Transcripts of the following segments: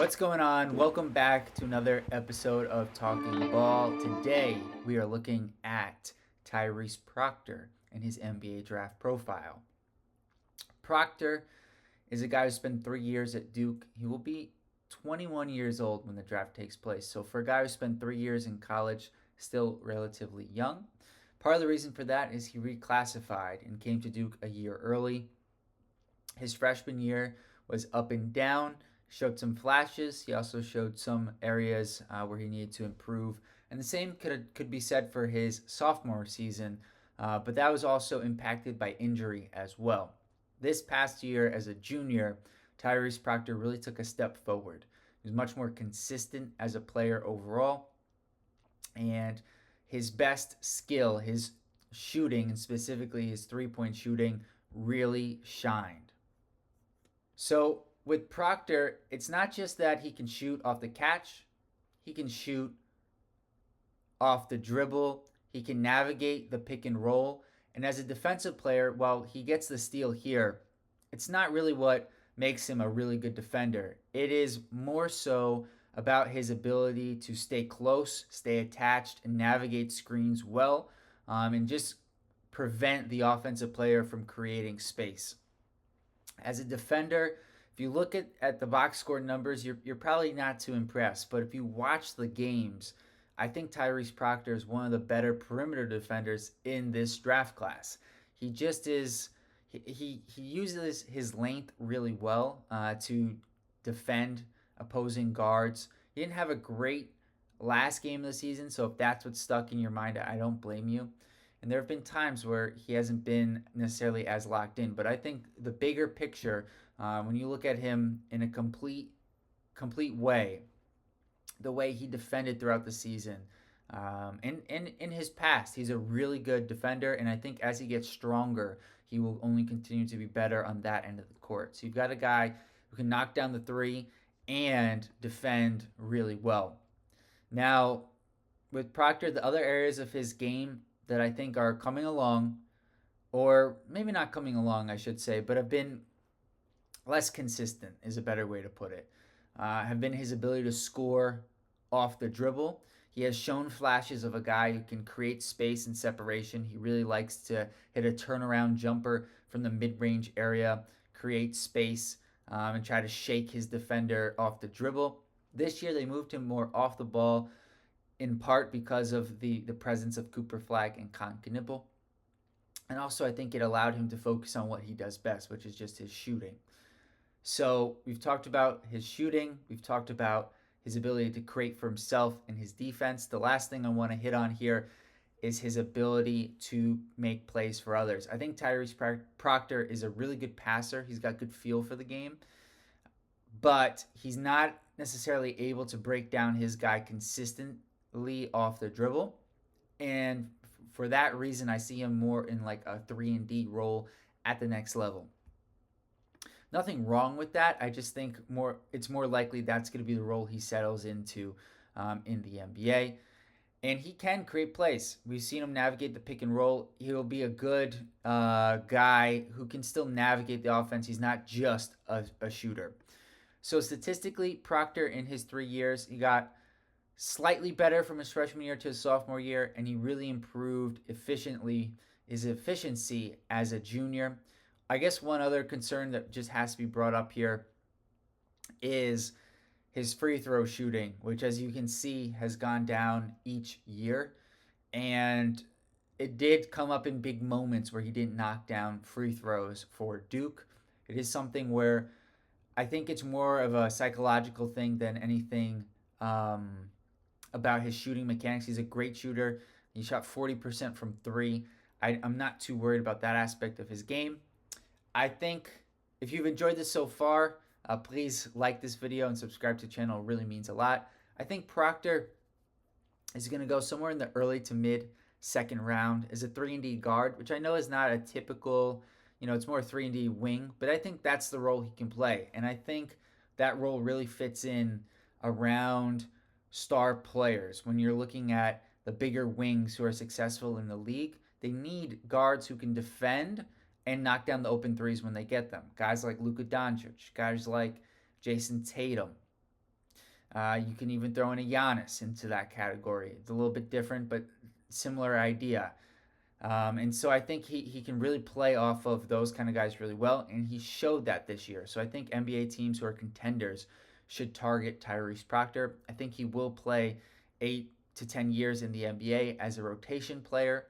What's going on? Welcome back to another episode of Talking Ball. Today we are looking at Tyrese Proctor and his NBA draft profile. Proctor is a guy who spent 3 years at Duke. He will be 21 years old when the draft takes place. So, for a guy who spent 3 years in college, still relatively young. Part of the reason for that is he reclassified and came to Duke a year early. His freshman year was up and down, showed some flashes. He also showed some areas where he needed to improve. And the same could be said for his sophomore season, but that was also impacted by injury as well. This past year, as a junior, Tyrese Proctor really took a step forward. He was much more consistent as a player overall, and his best skill, his shooting, and specifically his 3-point shooting, really shined. So with Proctor, it's not just that he can shoot off the catch, he can shoot off the dribble, he can navigate the pick and roll. And as a defensive player, while he gets the steal here, it's not really what makes him a really good defender. It is more so about his ability to stay close, stay attached, and navigate screens well, and just prevent the offensive player from creating space. As a defender, if you look at the box score numbers, you're probably not too impressed. But if you watch the games, I think Tyrese Proctor is one of the better perimeter defenders in this draft class. He just is. He uses his length really well to defend opposing guards. He didn't have a great last game of the season, so if that's what's stuck in your mind, I don't blame you. And there have been times where he hasn't been necessarily as locked in, but I think the bigger picture, when you look at him in a complete way, the way he defended throughout the season, and in his past, he's a really good defender, and I think as he gets stronger, he will only continue to be better on that end of the court. So you've got a guy who can knock down the three and defend really well. Now, with Proctor, the other areas of his game that I think are coming along, or maybe not coming along, I should say, but have been less consistent, is a better way to put it, have been his ability to score off the dribble. He has shown flashes of a guy who can create space and separation. He really likes to hit a turnaround jumper from the mid-range area, create space, and try to shake his defender off the dribble. This year, they moved him more off the ball, in part because of the presence of Cooper Flagg and Con Knipple. And also, I think it allowed him to focus on what he does best, which is just his shooting. So we've talked about his shooting. We've talked about his ability to create for himself and his defense. The last thing I want to hit on here is his ability to make plays for others. I think Tyrese Proctor is a really good passer. He's got good feel for the game, but he's not necessarily able to break down his guy consistently off the dribble. And for that reason, I see him more in like a 3-and-D role at the next level. Nothing wrong with that. I just think it's more likely that's going to be the role he settles into in the NBA. And he can create plays. We've seen him navigate the pick and roll. He'll be a good guy who can still navigate the offense. He's not just a shooter. So statistically, Proctor in his 3 years, he got slightly better from his freshman year to his sophomore year, and he really improved his efficiency as a junior. I guess one other concern that just has to be brought up here is his free throw shooting, which, as you can see, has gone down each year. And it did come up in big moments where he didn't knock down free throws for Duke. It is something where I think it's more of a psychological thing than anything about his shooting mechanics. He's a great shooter. He shot 40% from three. I'm not too worried about that aspect of his game. I think if you've enjoyed this so far, please like this video and subscribe to the channel. It really means a lot. I think Proctor is going to go somewhere in the early to mid second round as a 3-and-D guard, which I know is not a typical, it's more 3-and-D wing, but I think that's the role he can play. And I think that role really fits in around star players. When you're looking at the bigger wings who are successful in the league, they need guards who can defend and knock down the open threes when they get them. Guys like Luka Doncic, guys like Jason Tatum, You can even throw in a Giannis into that category. It's a little bit different, but similar idea. And so I think he can really play off of those kind of guys really well, and he showed that this year. So I think NBA teams who are contenders should target Tyrese Proctor. I think he will play 8 to 10 years in the NBA as a rotation player,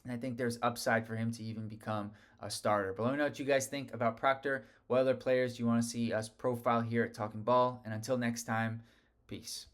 and I think there's upside for him to even become a starter. But let me know what you guys think about Proctor. What other players do you want to see us profile here at Talking Ball? And until next time, peace.